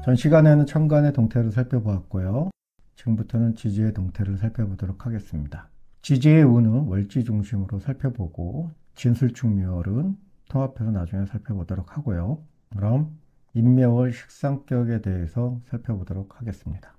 전 시간에는 천간의 동태를 살펴보았고요. 지금부터는 지지의 동태를 살펴보도록 하겠습니다. 지지의 운은 월지 중심으로 살펴보고 진술충묘월은 통합해서 나중에 살펴보도록 하고요. 그럼 인묘월 식상격에 대해서 살펴보도록 하겠습니다.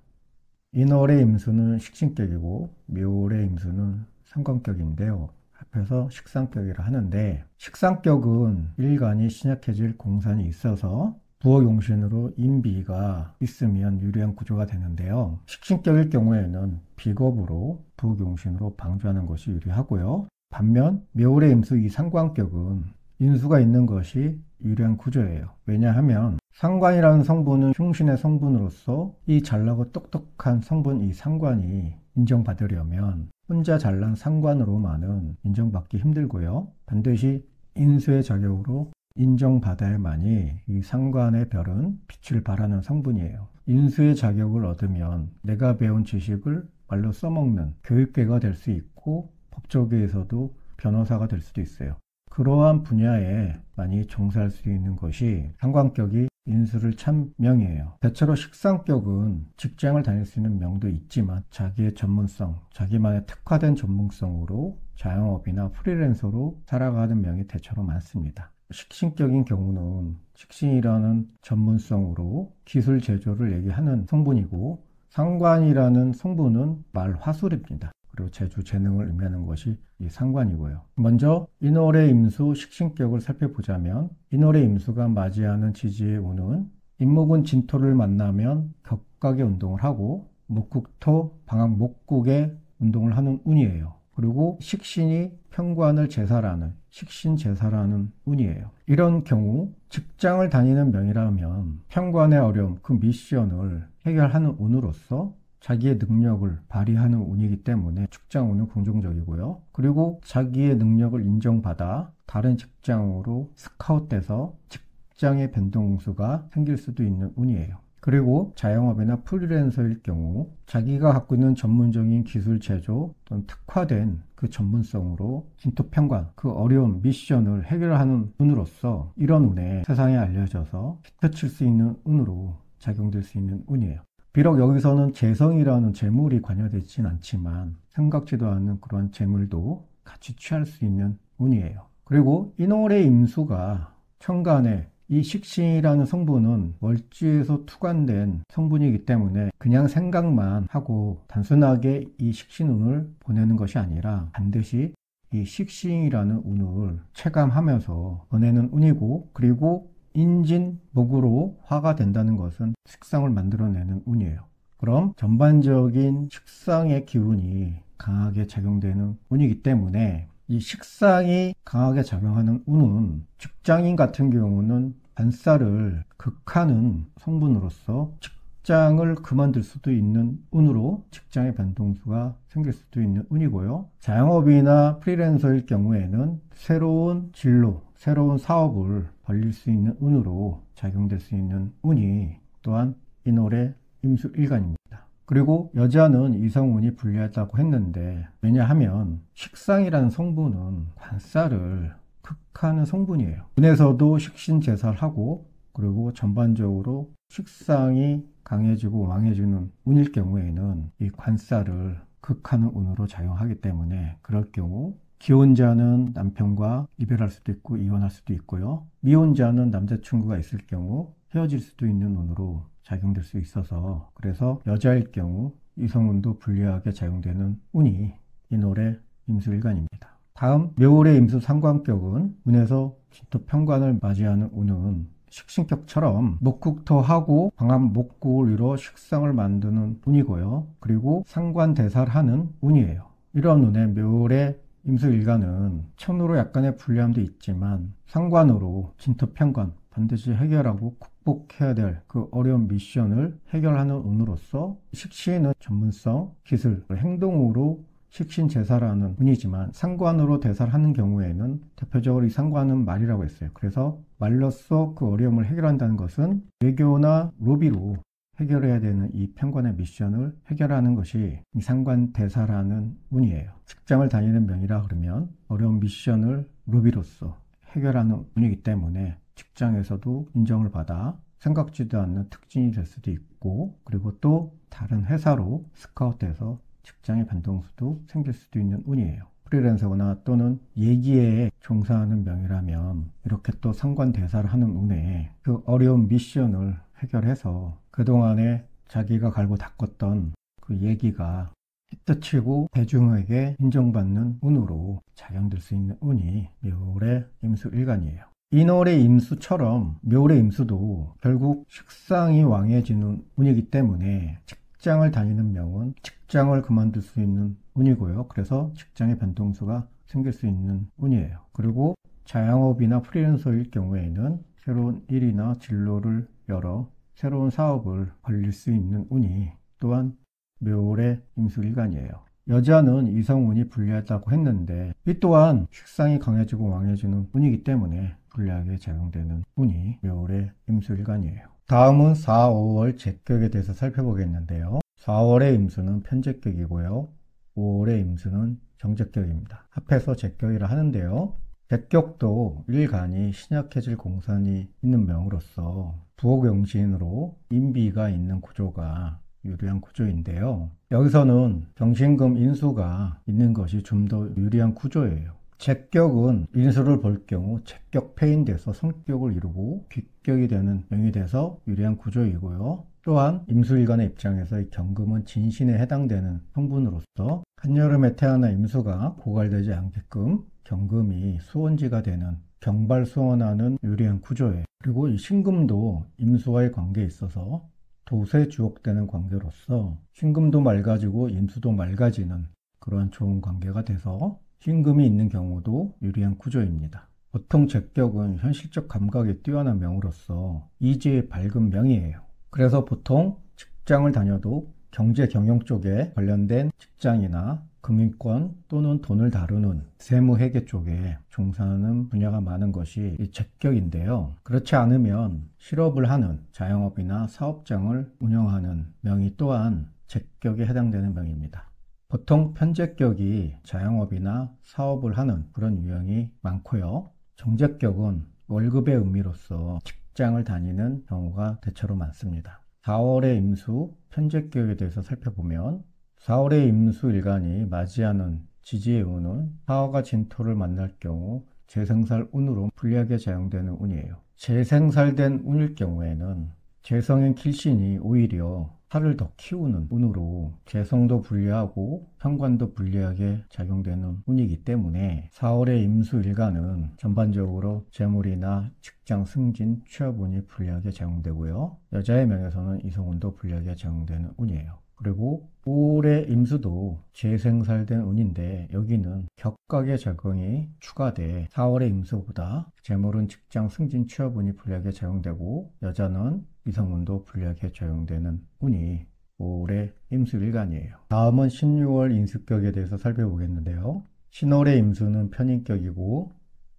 인월의 임수는 식신격이고 묘월의 임수는 상관격인데요. 합해서 식상격이라 하는데, 식상격은 일간이 신약해질 공산이 있어서 부업용신으로 인비가 있으면 유리한 구조가 되는데요. 식신격일 경우에는 비겁으로 부업용신으로 방조하는 것이 유리하고요. 반면 묘월의 임수 이 상관격은 인수가 있는 것이 유리한 구조예요. 왜냐하면 상관이라는 성분은 흉신의 성분으로서 이 잘나고 똑똑한 성분 이 상관이 인정받으려면 혼자 잘난 상관으로만은 인정받기 힘들고요. 반드시 인수의 자격으로 인정받아야만이 이 상관의 별은 빛을 발하는 성분이에요. 인수의 자격을 얻으면 내가 배운 지식을 말로 써먹는 교육계가 될 수 있고 법조계에서도 변호사가 될 수도 있어요. 그러한 분야에 많이 종사할 수 있는 것이 상관격이 인수를 찬 명이에요. 대체로 식상격은 직장을 다닐 수 있는 명도 있지만 자기의 전문성, 자기만의 특화된 전문성으로 자영업이나 프리랜서로 살아가는 명이 대체로 많습니다. 식신격인 경우는 식신이라는 전문성으로 기술 제조를 얘기하는 성분이고, 상관이라는 성분은 말화술입니다. 그리고 제주 재능을 의미하는 것이 이 상관이고요. 먼저 인월의 임수 식신격을 살펴보자면, 인월의 임수가 맞이하는 지지의 운은 인목은 진토를 만나면 격각의 운동을 하고 목국토 방학 목국의 운동을 하는 운이에요. 그리고 식신이 편관을 제사라는 식신제사라는 운이에요. 이런 경우 직장을 다니는 명이라면 편관의 어려움, 그 미션을 해결하는 운으로서 자기의 능력을 발휘하는 운이기 때문에 직장운은 긍정적이고요. 그리고 자기의 능력을 인정받아 다른 직장으로 스카웃돼서 직장의 변동수가 생길 수도 있는 운이에요. 그리고 자영업이나 프리랜서일 경우 자기가 갖고 있는 전문적인 기술 제조 또는 특화된 그 전문성으로 진토편관, 그 어려운 미션을 해결하는 운으로서 이런 운에 세상에 알려져서 히트칠 수 있는 운으로 작용될 수 있는 운이에요. 비록 여기서는 재성이라는 재물이 관여되진 않지만 생각지도 않은 그런 재물도 같이 취할 수 있는 운이에요. 그리고 인월의 임수가 천간에 이 식신이라는 성분은 월지에서 투관된 성분이기 때문에 그냥 생각만 하고 단순하게 이 식신운을 보내는 것이 아니라 반드시 이 식신이라는 운을 체감하면서 보내는 운이고, 그리고 인진목으로 화가 된다는 것은 식상을 만들어내는 운이에요. 그럼 전반적인 식상의 기운이 강하게 작용되는 운이기 때문에 이 식상이 강하게 작용하는 운은 직장인 같은 경우는 관사를 극하는 성분으로서 직장을 그만둘 수도 있는 운으로 직장의 변동수가 생길 수도 있는 운이고요. 자영업이나 프리랜서일 경우에는 새로운 진로, 새로운 사업을 벌릴 수 있는 운으로 작용될 수 있는 운이 또한 인월의 임수일간입니다. 그리고 여자는 이성운이 불리하다고 했는데, 왜냐하면 식상이라는 성분은 관사를 극하는 성분이에요. 운에서도 식신제사를 하고, 그리고 전반적으로 식상이 강해지고 왕해지는 운일 경우에는 이 관사를 극하는 운으로 작용하기 때문에 그럴 경우 기혼자는 남편과 이별할 수도 있고 이혼할 수도 있고요. 미혼자는 남자친구가 있을 경우 헤어질 수도 있는 운으로 작용될 수 있어서, 그래서 여자일 경우 이성운도 불리하게 작용되는 운이 인월의 임수일간입니다. 다음 묘월의 임수 상관격은 운에서 진토편관을 맞이하는 운은 식신격처럼 목국토하고 방합 목국을 이뤄 식상을 만드는 운이고요. 그리고 상관대사를 하는 운이에요. 이런 운에 묘월의 임수일간은 천으로 약간의 불리함도 있지만 상관으로 진토편관 반드시 해결하고 극복해야 될 그 어려운 미션을 해결하는 운으로서, 식신은 전문성, 기술, 행동으로 식신제사라는 운이지만 상관으로 대사를 하는 경우에는 대표적으로 이 상관은 말이라고 했어요. 그래서 말로써 그 어려움을 해결한다는 것은 외교나 로비로 해결해야 되는 이 편관의 미션을 해결하는 것이 이 상관대사라는 운이에요. 직장을 다니는 명이라 그러면 어려운 미션을 로비로서 해결하는 운이기 때문에 직장에서도 인정을 받아 생각지도 않는 특징이 될 수도 있고, 그리고 또 다른 회사로 스카웃돼서 직장의 변동수도 생길 수도 있는 운이에요. 프리랜서거나 또는 예기에 종사하는 명이라면 이렇게 또 상관대사를 하는 운에 그 어려운 미션을 해결해서 그동안에 자기가 갈고 닦았던 그 얘기가 히트치고 대중에게 인정받는 운으로 작용될 수 있는 운이 묘월의 임수일간이에요. 인월의 임수처럼 묘월의 임수도 결국 식상이 왕해지는 운이기 때문에 직장을 다니는 명은 직장을 그만둘 수 있는 운이고요. 그래서 직장의 변동수가 생길 수 있는 운이에요. 그리고 자영업이나 프리랜서일 경우에는 새로운 일이나 진로를 열어 새로운 사업을 벌릴 수 있는 운이 또한 묘월의 임수일간이에요. 여자는 이성운이 불리하다고 했는데 이 또한 식상이 강해지고 왕해지는 운이기 때문에 불리하게 작용되는 운이 묘월의 임수일간이에요. 다음은 4, 5월 제격에 대해서 살펴보겠는데요. 4월의 임수는 편제격이고요. 5월의 임수는 정제격입니다. 합해서 제격이라 하는데요. 제격도 일간이 신약해질 공산이 있는 명으로서 부호경신으로 인비가 있는 구조가 유리한 구조인데요. 여기서는 경신금 인수가 있는 것이 좀 더 유리한 구조예요. 제격은 인수를 볼 경우 제격 패인돼서 성격을 이루고 비격이 되는 명이 돼서 유리한 구조이고요. 또한 임수일간의 입장에서 이 경금은 진신에 해당되는 성분으로서 한여름에 태어난 임수가 고갈되지 않게끔 경금이 수원지가 되는 경발수원하는 유리한 구조예요. 그리고 이 신금도 임수와의 관계에 있어서 도세 주옥되는 관계로서 신금도 맑아지고 임수도 맑아지는 그러한 좋은 관계가 돼서 신금이 있는 경우도 유리한 구조입니다. 보통 제격은 현실적 감각이 뛰어난 명으로서 이지의 밝은 명이에요. 그래서 보통 직장을 다녀도 경제 경영 쪽에 관련된 직장이나 금융권 또는 돈을 다루는 세무회계 쪽에 종사하는 분야가 많은 것이 이 제격인데요. 그렇지 않으면 실업을 하는 자영업이나 사업장을 운영하는 명이 또한 제격에 해당되는 명입니다. 보통 편제격이 자영업이나 사업을 하는 그런 유형이 많고요. 정제격은 월급의 의미로서 직장을 다니는 경우가 대체로 많습니다. 4월의 임수 편제격에 대해서 살펴보면 4월의 임수 일간이 맞이하는 지지의 운은 사화가 진토를 만날 경우 재생살 운으로 불리하게 작용되는 운이에요. 재생살된 운일 경우에는 재성인 kil신이 오히려 살을 더 키우는 운으로 재성도 불리하고 편관도 불리하게 작용되는 운이기 때문에 4월의 임수일간은 전반적으로 재물이나 직장 승진, 취업운이 불리하게 작용되고요. 여자의 명에서는 이성운도 불리하게 작용되는 운이에요. 그리고 5월의 임수도 재생살된 운인데 여기는 격각의 작용이 추가돼 4월의 임수보다 재물은 직장 승진 취업운이 불리하게 작용되고 여자는 이성운도 불리하게 작용되는 운이 5월의 임수일간이에요. 다음은 16월 인수격에 대해서 살펴보겠는데요. 신월의 임수는 편인격이고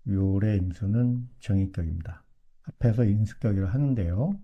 6월의 임수는 정인격입니다. 합해서 인수격이라 하는데요.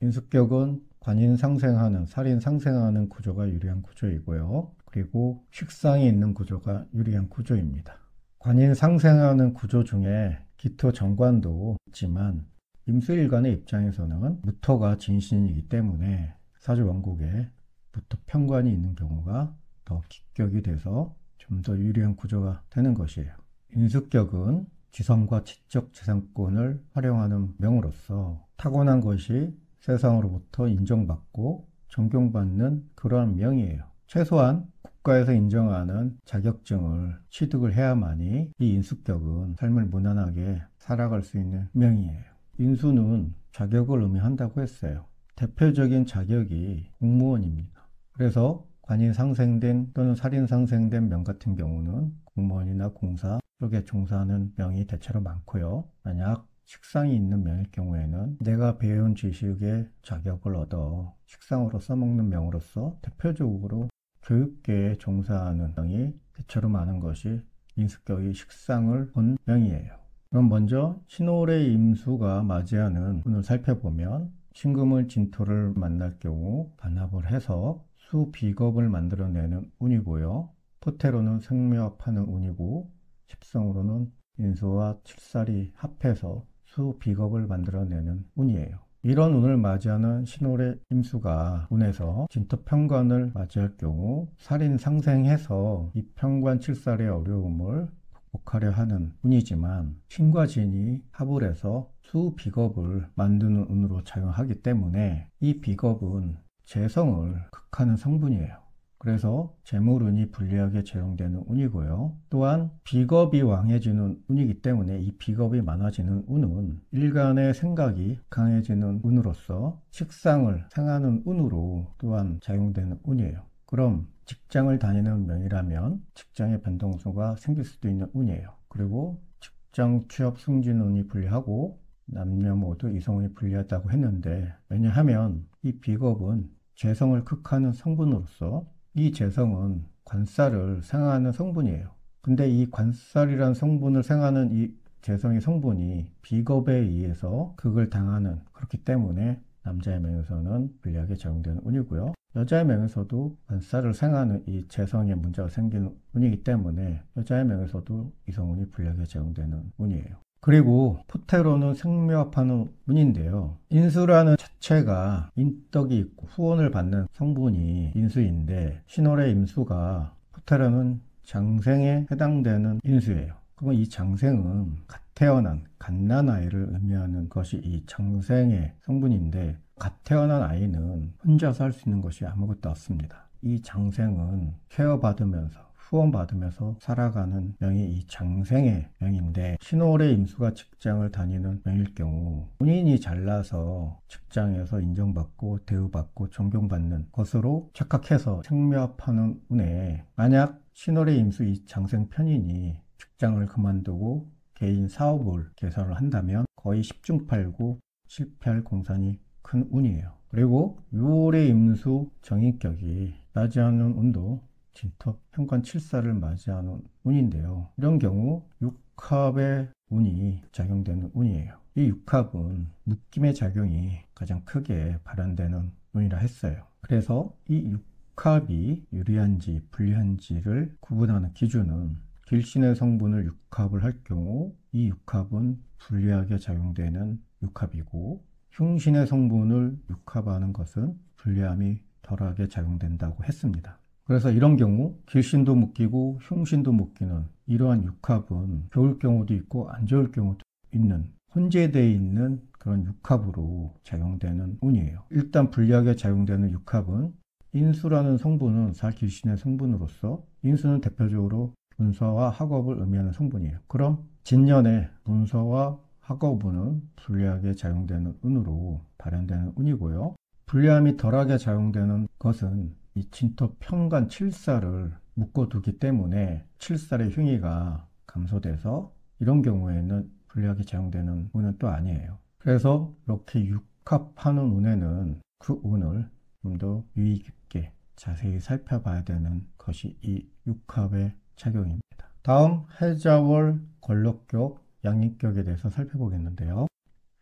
인수격은 관인 상생하는, 살인 상생하는 구조가 유리한 구조이고요. 그리고 식상이 있는 구조가 유리한 구조입니다. 관인 상생하는 구조 중에 기토 정관도 있지만 임수일간의 입장에서는 무토가 진신이기 때문에 사주 원국에 무토 편관이 있는 경우가 더 기격이 돼서 좀 더 유리한 구조가 되는 것이에요. 인수격은 지성과 지적 재산권을 활용하는 명으로서 타고난 것이 세상으로부터 인정받고 존경받는 그러한 명이에요. 최소한 국가에서 인정하는 자격증을 취득을 해야만이 이 인수격은 삶을 무난하게 살아갈 수 있는 명이에요. 인수는 자격을 의미한다고 했어요. 대표적인 자격이 공무원입니다. 그래서 관인 상생된 또는 살인 상생된 명 같은 경우는 공무원이나 공사 쪽에 종사하는 명이 대체로 많고요. 만약 식상이 있는 명일 경우에는 내가 배운 지식의 자격을 얻어 식상으로 써먹는 명으로서 대표적으로 교육계에 종사하는 명이 대체로 많은 것이 인수격이 식상을 본 명이에요. 그럼 먼저 신월의 임수가 맞이하는 운을 살펴보면 신금을 진토를 만날 경우 반합을 해서 수비겁을 만들어내는 운이고요. 토태로는 생묘합하는 운이고 십성으로는 인수와 칠살이 합해서 수비겁을 만들어내는 운이에요. 이런 운을 맞이하는 신월의 임수가 운에서 진토평관을 맞이할 경우 살인 상생해서 이 평관칠살의 어려움을 극복하려 하는 운이지만 신과 진이 합을 해서 수비겁을 만드는 운으로 작용하기 때문에 이 비겁은 재성을 극하는 성분이에요. 그래서 재물운이 불리하게 작용되는 운이고요. 또한 비겁이 왕해지는 운이기 때문에 이 비겁이 많아지는 운은 일간의 생각이 강해지는 운으로서 식상을 생하는 운으로 또한 작용되는 운이에요. 그럼 직장을 다니는 명이라면 직장의 변동수가 생길 수도 있는 운이에요. 그리고 직장 취업 승진운이 불리하고 남녀 모두 이성운이 불리하다고 했는데, 왜냐하면 이 비겁은 재성을 극하는 성분으로서 이 재성은 관살을 생하는 성분이에요. 근데 이 관살이란 성분을 생하는 이 재성의 성분이 비겁에 의해서 극을 당하는, 그렇기 때문에 남자의 명에서는 불리하게 작용되는 운이고요. 여자의 명에서도 관살을 생하는 이 재성에 문제가 생기는 운이기 때문에 여자의 명에서도 이성운이 불리하게 작용되는 운이에요. 그리고 포테로는 생묘합하는 운인데요. 인수라는 자체가 인덕이 있고 후원을 받는 성분이 인수인데, 신월의 임수가 포테로는 장생에 해당되는 인수예요. 그럼 이 장생은 갓 태어난 갓난아이를 의미하는 것이 이 장생의 성분인데, 갓 태어난 아이는 혼자서 할 수 있는 것이 아무것도 없습니다. 이 장생은 케어받으면서 후원받으면서 살아가는 명이 이 장생의 명인데, 신월의 임수가 직장을 다니는 명일 경우 본인이 잘나서 직장에서 인정받고 대우받고 존경받는 것으로 착각해서 생묘합하는 운에, 만약 신월의 임수 이 장생 편인이 직장을 그만두고 개인 사업을 개설을 한다면 거의 10중8구 실패할 공산이 큰 운이에요. 그리고 6월의 임수 정인격이 맞이하는 운도 진토 평관 칠사를 맞이하는 운인데요. 이런 경우 육합의 운이 작용되는 운이에요. 이 육합은 묶임의 작용이 가장 크게 발현되는 운이라 했어요. 그래서 이 육합이 유리한지 불리한지를 구분하는 기준은 길신의 성분을 육합을 할 경우 이 육합은 불리하게 작용되는 육합이고, 흉신의 성분을 육합하는 것은 불리함이 덜하게 작용된다고 했습니다. 그래서 이런 경우 길신도 묶이고 흉신도 묶이는 이러한 육합은 좋을 경우도 있고 안 좋을 경우도 있는, 혼재되어 있는 그런 육합으로 작용되는 운이에요. 일단 불리하게 작용되는 육합은 인수라는 성분은 살길신의 성분으로서, 인수는 대표적으로 분서와 학업을 의미하는 성분이에요. 그럼 진년에 분서와 학업운은 불리하게 작용되는 운으로 발현되는 운이고요. 불리함이 덜하게 작용되는 것은 이 진토 평관 칠살을 묶어두기 때문에 칠살의 흉의가 감소돼서 이런 경우에는 불리하게 작용되는 운은 또 아니에요. 그래서 이렇게 육합하는 운에는 그 운을 좀 더 유의 깊게 자세히 살펴봐야 되는 것이 이 육합의 작용입니다. 다음 해자월 걸럭격 양익격에 대해서 살펴보겠는데요.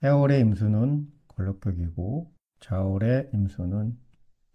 해월의 임수는 걸럭격이고 자월의 임수는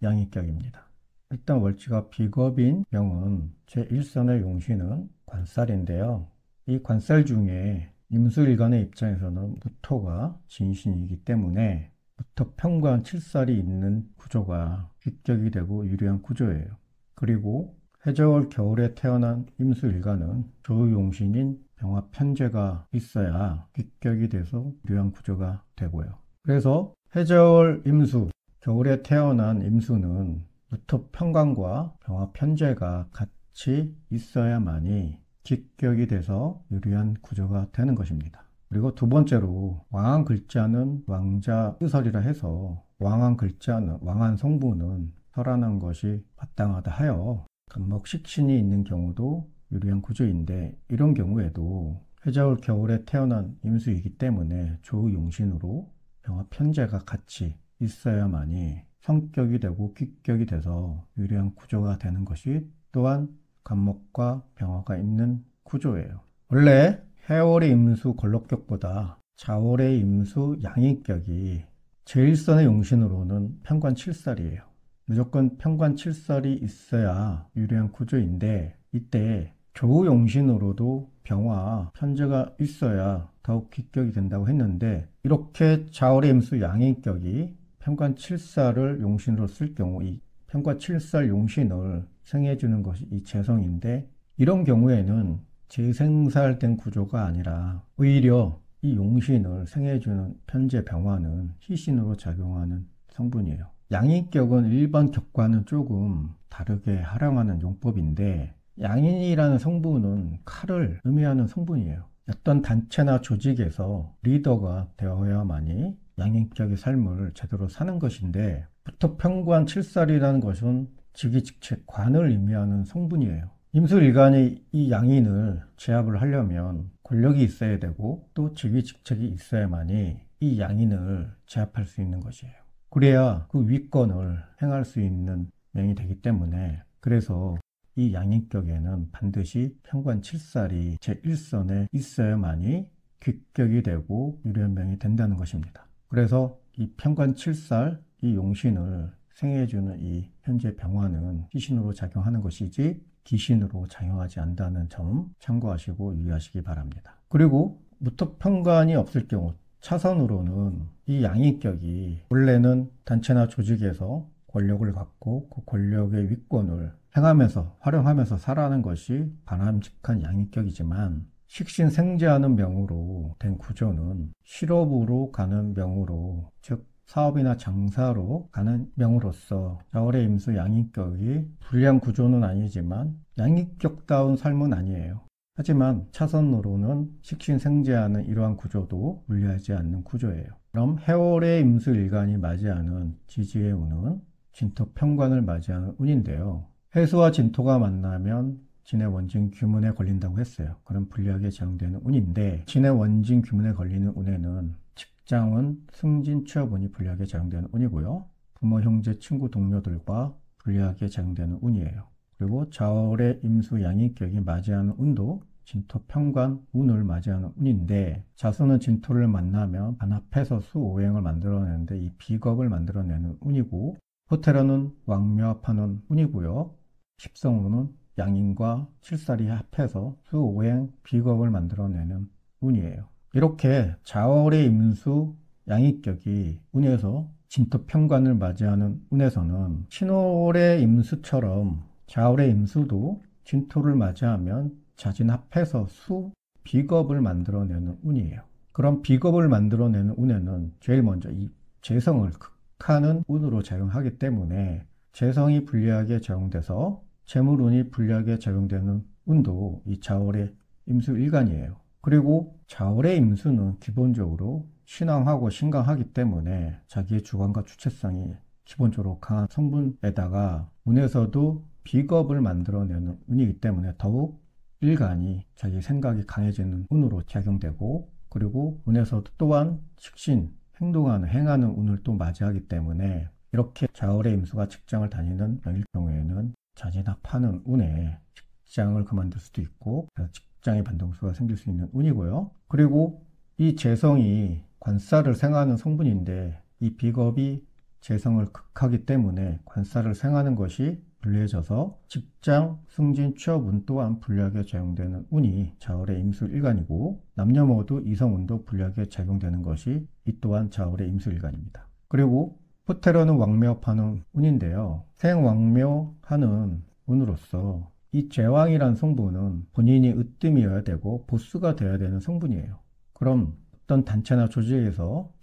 양익격입니다. 일단 월지가 비겁인 명은 제1선의 용신은 관살인데요. 이 관살 중에 임수일간의 입장에서는 무토가 진신이기 때문에 무토 평관 칠살이 있는 구조가 귀격이 되고 유리한 구조예요. 그리고 해저월 겨울에 태어난 임수일간은 조용신인 병화편제가 있어야 귀격이 돼서 유리한 구조가 되고요. 그래서 해저월 임수, 겨울에 태어난 임수는 무토 평관과 병화편제가 같이 있어야만이 귀격이 돼서 유리한 구조가 되는 것입니다. 그리고 두 번째로 왕한 글자는 왕자 쓰설이라 해서 왕한 글자는, 왕한 성분은 설하는 것이 마땅하다 하여 간목식신이 있는 경우도 유리한 구조인데, 이런 경우에도 해자월 겨울에 태어난 임수이기 때문에 조용신으로 병화편제가 같이 있어야만이 성격이 되고 귀격이 돼서 유리한 구조가 되는 것이 또한 간목과 병화가 있는 구조예요. 원래 해월의 임수 걸럭격보다 자월의 임수 양익격이 제1선의 용신으로는 평관 칠살이에요. 무조건 평관 칠살이 있어야 유리한 구조인데, 이때 조용신으로도 병화 편제가 있어야 더욱 기격이 된다고 했는데, 이렇게 좌월의 임수 양인격이 편관 7살을 용신으로 쓸 경우 이 편관 7살 용신을 생해주는 것이 이 재성인데, 이런 경우에는 재생살된 구조가 아니라 오히려 이 용신을 생해주는 편재 병화는 희신으로 작용하는 성분이에요. 양인격은 일반 격과는 조금 다르게 활용하는 용법인데, 양인이라는 성분은 칼을 의미하는 성분이에요. 어떤 단체나 조직에서 리더가 되어야만이 양인격의 삶을 제대로 사는 것인데, 부토평관 7살이라는 것은 직위직책, 관을 의미하는 성분이에요. 임수일간이 이 양인을 제압을 하려면 권력이 있어야 되고 또 직위직책이 있어야만이 이 양인을 제압할 수 있는 것이에요. 그래야 그 위권을 행할 수 있는 명이 되기 때문에, 그래서 이 양인격에는 반드시 편관 7살이 제1선에 있어야만이 귀격이 되고 유련명이 된다는 것입니다. 그래서 이 편관 7살 이 용신을 생해주는 이 현재 병화는 희신으로 작용하는 것이지 기신으로 작용하지 않는다는 점 참고하시고 유의하시기 바랍니다. 그리고 무토편관이 없을 경우 차선으로는 이 양인격이 원래는 단체나 조직에서 권력을 갖고 그 권력의 위권을 행하면서 활용하면서 살아가는 것이 바람직한 양인격이지만, 식신생재하는 명으로 된 구조는 실업으로 가는 명으로, 즉 사업이나 장사로 가는 명으로서 좌월의 임수 양인격이 불리한 구조는 아니지만 양인격다운 삶은 아니에요. 하지만 차선으로는 식신생재하는 이러한 구조도 불리하지 않는 구조예요. 그럼 해월의 임수 일간이 맞이하는 지지의 운은 진토 편관을 맞이하는 운인데요. 해수와 진토가 만나면 진의 원진 규문에 걸린다고 했어요. 그럼 불리하게 작용되는 운인데, 진의 원진 규문에 걸리는 운에는 직장은 승진 취업운이 불리하게 작용되는 운이고요. 부모, 형제, 친구, 동료들과 불리하게 작용되는 운이에요. 그리고 좌월의 임수 양인격이 맞이하는 운도 진토 편관 운을 맞이하는 운인데, 자수는 진토를 만나면 반합해서 수오행을 만들어내는데 이 비겁을 만들어내는 운이고, 호테러는 왕묘합하는 운이고요. 십성운은 양인과 칠살이 합해서 수오행 비겁을 만들어내는 운이에요. 이렇게 좌월의 임수 양인격이 운에서 진토 편관을 맞이하는 운에서는 신월의 임수처럼 좌월의 임수도 진토를 맞이하면 자진합해서 수 비겁을 만들어내는 운이에요. 그럼 비겁을 만들어내는 운에는 제일 먼저 이 재성을 극하는 운으로 작용하기 때문에 재성이 불리하게 작용돼서 재물운이 불리하게 작용되는 운도 이 좌월의 임수 일간이에요. 그리고 좌월의 임수는 기본적으로 신왕하고 신강하기 때문에 자기의 주관과 주체성이 기본적으로 강한 성분에다가 운에서도 비겁을 만들어내는 운이기 때문에 더욱 일간이 자기 생각이 강해지는 운으로 작용되고, 그리고 운에서도 또한 식신, 행하는 운을 또 맞이하기 때문에, 이렇게 좌월의 임수가 직장을 다니는 명일 경우에는 자진합하는 운에 직장을 그만둘 수도 있고 직장의 반동수가 생길 수 있는 운이고요. 그리고 이 재성이 관사를 생하는 성분인데, 이 비겁이 재성을 극하기 때문에 관사를 생하는 것이 불리해져서 직장, 승진, 취업운 또한 불리하게 작용되는 운이 좌월의 임수 일간이고, 남녀 모두 이성운도 불리하게 작용되는 것이 이 또한 좌월의 임수 일간입니다. 그리고 호테러는 왕묘합하는 운인데요. 생왕묘하는 운으로서 이 제왕이란 성분은 본인이 으뜸이어야 되고 보스가 되어야 되는 성분이에요. 그럼 어떤 단체나 조직에서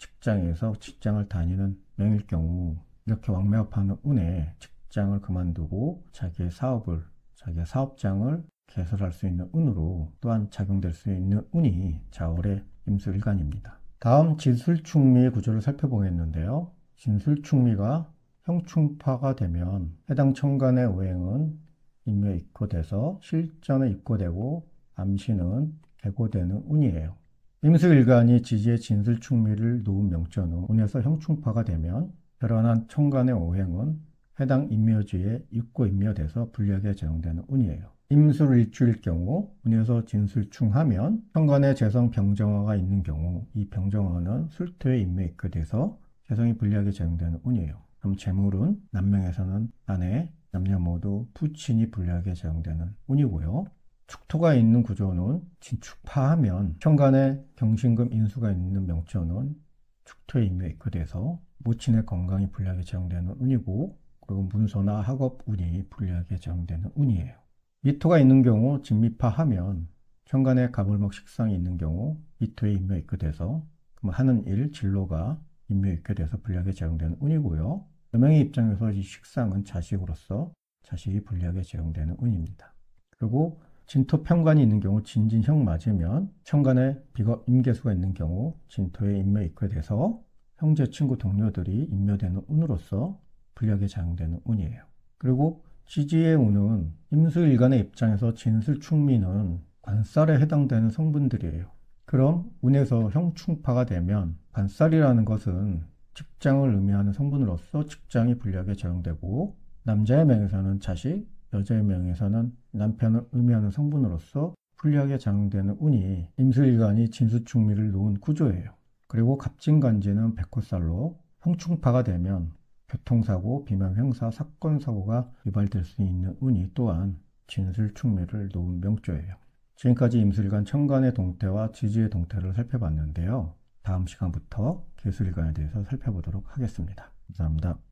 직장을 다니는 명일 경우 이렇게 왕묘합하는 운에 직장을 그만두고 자기의 사업장을 개설할 수 있는 운으로 또한 작용될 수 있는 운이 좌월의 임수 일간입니다. 다음 진술충미의 구조를 살펴보겠는데요. 진술충미가 형충파가 되면 해당 천간의 오행은 임묘에 입고돼서 실전에 입고되고 암신은 개고되는 운이에요. 임수일간이 지지의 진술충미를 놓은 명전은 운에서 형충파가 되면 결혼한 천간의 오행은 해당 임묘지에 입고 임묘돼서 불리하게 작용되는 운이에요. 임술일주일 경우 운에서 진술충하면 천간에 재성 병정화가 있는 경우 이 병정화는 술토에 임묘에 입고돼서 재성이 불리하게 작용되는 운이에요. 그럼 재물은 남명에서는 아내, 남녀 모두 부친이 불리하게 작용되는 운이고요. 축토가 있는 구조는 진축파하면 현관에 경신금 인수가 있는 명조는 축토에 임묘에 입고돼서 모친의 건강이 불리하게 제공되는 운이고, 그리고 문서나 학업 운이 불리하게 제공되는 운이에요. 이토가 있는 경우 진미파하면 현관에 가불목 식상이 있는 경우 이토에 임묘에 입고돼서 하는 일, 진로가 임묘에 입고돼서 불리하게 제공되는 운이고요. 여명의 입장에서 이 식상은 자식으로서 자식이 불리하게 제공되는 운입니다. 그리고 진토 편관이 있는 경우 진진형 맞으면 현관에 비거 임계수가 있는 경우 진토에 임묘에 입고돼서 형제, 친구, 동료들이 임묘되는 운으로서 불리하게 작용되는 운이에요. 그리고 지지의 운은 임수일간의 입장에서 진술, 충미는 관살에 해당되는 성분들이에요. 그럼 운에서 형충파가 되면 관살이라는 것은 직장을 의미하는 성분으로서 직장이 불리하게 작용되고, 남자의 명에서는 자식, 여자의 명에서는 남편을 의미하는 성분으로서 불리하게 작용되는 운이 임수일간이 진수충미를 놓은 구조예요. 그리고 갑진간지는 백호살로 형충파가 되면 교통사고, 비명 행사, 사건, 사고가 유발될 수 있는 운이 또한 진술충미를 놓은 명조예요. 지금까지 임술일간 천간의 동태와 지지의 동태를 살펴봤는데요. 다음 시간부터 계술일간에 대해서 살펴보도록 하겠습니다. 감사합니다.